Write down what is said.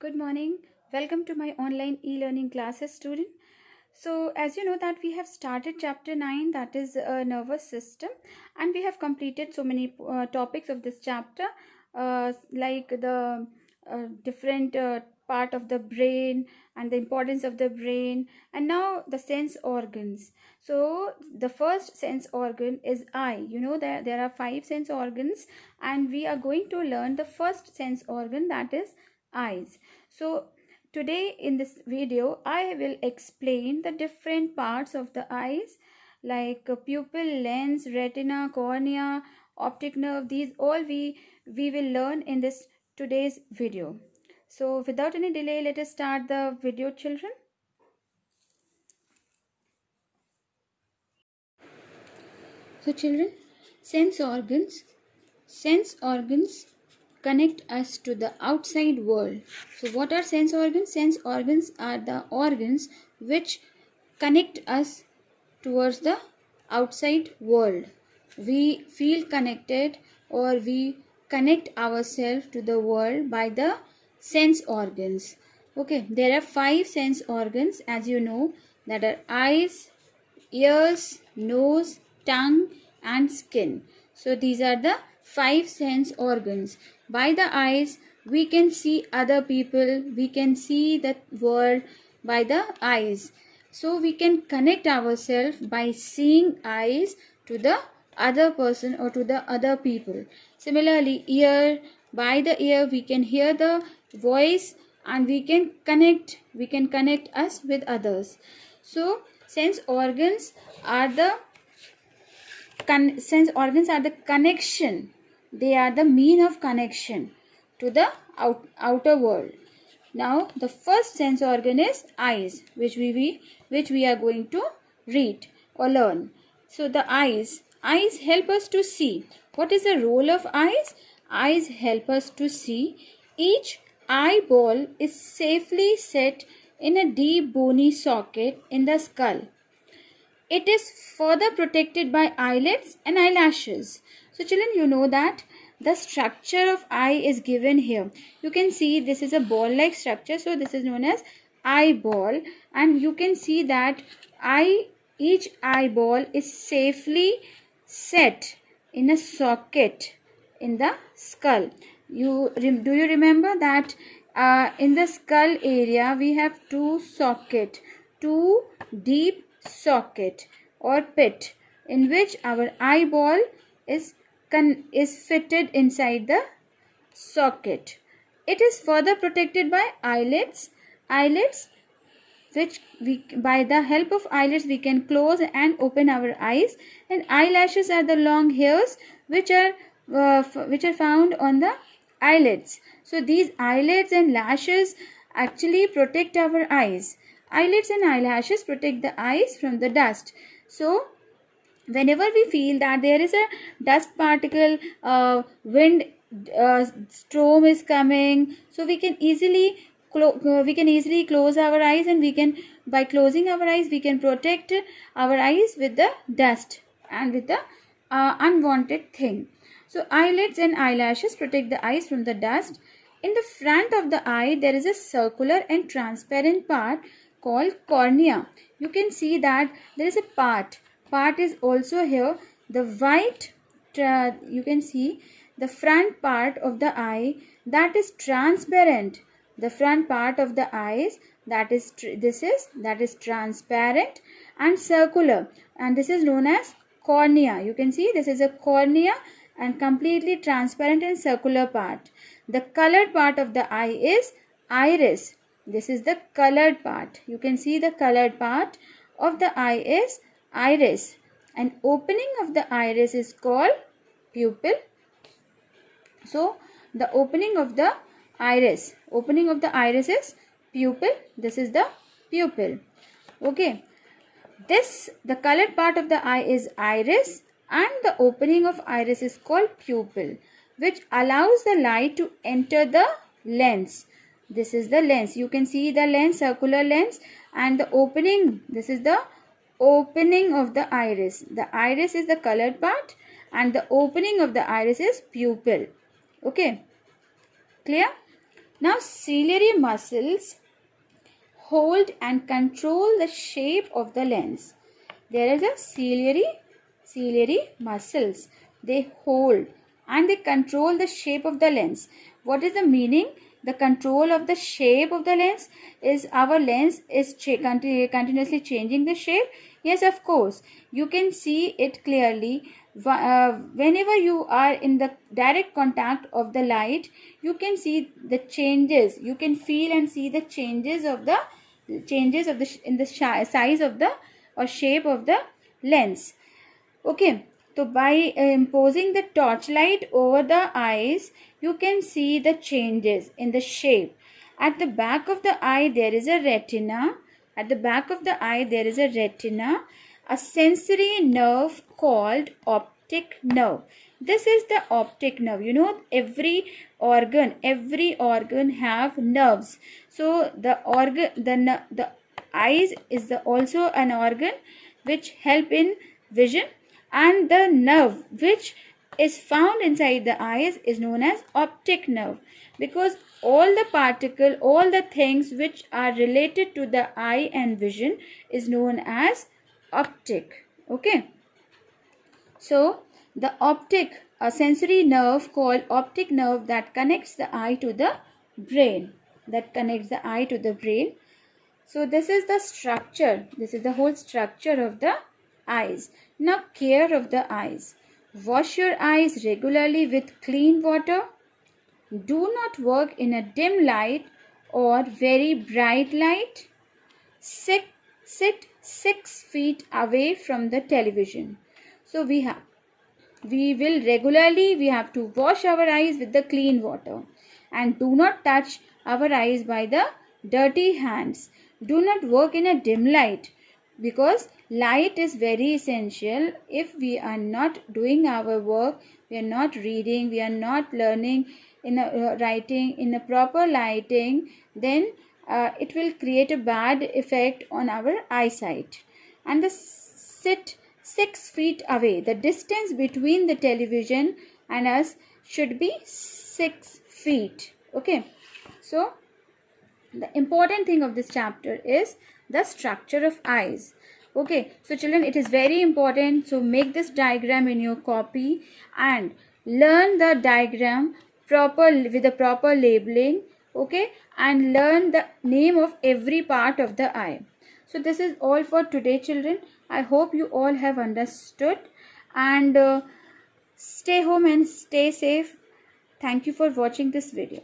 Good morning. Welcome to my online e-learning classes, student. So, as you know that we have started chapter 9, that is nervous system, and we have completed so many topics of this chapter, like the different part of the brain and the importance of the brain, and now the sense organs. So, the first sense organ is eye. You know that there are 5 sense organs, and we are going to learn the first sense organ, that is eyes. So today in this video I will explain the different parts of the eyes, like pupil, lens, retina, cornea, optic nerve. These all we will learn in this today's video. So without any delay, let us start the video, children. So children, sense organs connect us to the outside world. So what are sense organs? Sense organs are the organs which connect us towards the outside world. We feel connected, or we connect ourselves to the world by the sense organs. Okay, there are 5 sense organs, as you know, that are eyes, ears, nose, tongue and skin. So these are the 5 sense organs. By the eyes we can see other people, we can see the world by the eyes. So we can connect ourselves by seeing eyes to the other person or to the other people. Similarly, ear, by the ear we can hear the voice and we can connect us with others. So sense organs are the connection. They are the mean of connection to the outer world. Now the first sense organ is eyes, which we are going to read or learn. So the eyes help us to see. What is the role of eyes? Eyes help us to see. Each eyeball is safely set in a deep bony socket in the skull. It is further protected by eyelids and eyelashes. So children, you know that the structure of eye is given here. You can see this is a ball-like structure. So this is known as eyeball. And you can see that each eyeball is safely set in a socket in the skull. Do you remember that in the skull area we have 2 sockets, 2 deep socket or pit in which our eyeball is fitted inside the socket. It is further protected by eyelids, which by the help of eyelids we can close and open our eyes, and eyelashes are the long hairs which are found on the eyelids. So these eyelids and lashes actually protect our eyes. Eyelids and eyelashes protect the eyes from the dust. So whenever we feel that there is a dust particle, wind storm is coming, so we can easily close our eyes, and by closing our eyes we can protect our eyes with the dust and with the unwanted thing. So eyelids and eyelashes protect the eyes from the dust. In the front of the eye there is a circular and transparent part called cornea. You can see that there is a part is also here. The white, you can see the front part of the eye that is transparent. The front part of the eyes that is transparent and circular, and this is known as cornea. You can see this is a cornea and completely transparent and circular part. The colored part of the eye is iris. This is the colored part. You can see the colored part of the eye is iris, and opening of the iris is called pupil. So the opening of the iris is pupil. This is the pupil. Okay, the colored part of the eye is iris, and the opening of iris is called pupil, which allows the light to enter the lens. This is the lens. You can see the lens, circular lens, and the opening. This is the opening of the iris. The iris is the colored part and the opening of the iris is pupil. Okay, clear? Now ciliary muscles hold and control the shape of the lens. There is a ciliary muscles. They hold and they control the shape of the lens. What is the meaning? The control of the shape of the lens is our lens is continuously changing the shape. Yes, of course. You can see it clearly. Whenever you are in the direct contact of the light, you can see the changes. You can feel and see the changes of the size of the or shape of the lens. Okay, so by imposing the torchlight over the eyes, you can see the changes in the shape. At the back of the eye there is a retina. At the back of the eye there is a retina, a sensory nerve called optic nerve. This is the optic nerve. You know, every organ have nerves. So the eyes is also an organ which help in vision, and the nerve which is found inside the eyes is known as optic nerve, because all the things which are related to the eye and vision is known as optic. Okay, so the optic, a sensory nerve called optic nerve that connects the eye to the brain, So this is the structure, this is the whole structure of the eyes. Now care of the eyes. Wash your eyes regularly with clean water. Do not work in a dim light or very bright light. Sit 6 feet away from the television. So we have to wash our eyes with the clean water, and do not touch our eyes by the dirty hands. Do not work in a dim light, because light is very essential. If we are not doing our work, we are not reading, we are not learning in a writing in a proper lighting, then it will create a bad effect on our eyesight. And sit 6 feet away. The distance between the television and us should be 6 feet. Okay, so the important thing of this chapter is the structure of eyes. Okay, so children, it is very important. So make this diagram in your copy and learn the diagram with the proper labeling. Okay, and learn the name of every part of the eye. So this is all for today, children. I hope you all have understood, and stay home and stay safe. Thank you for watching this video.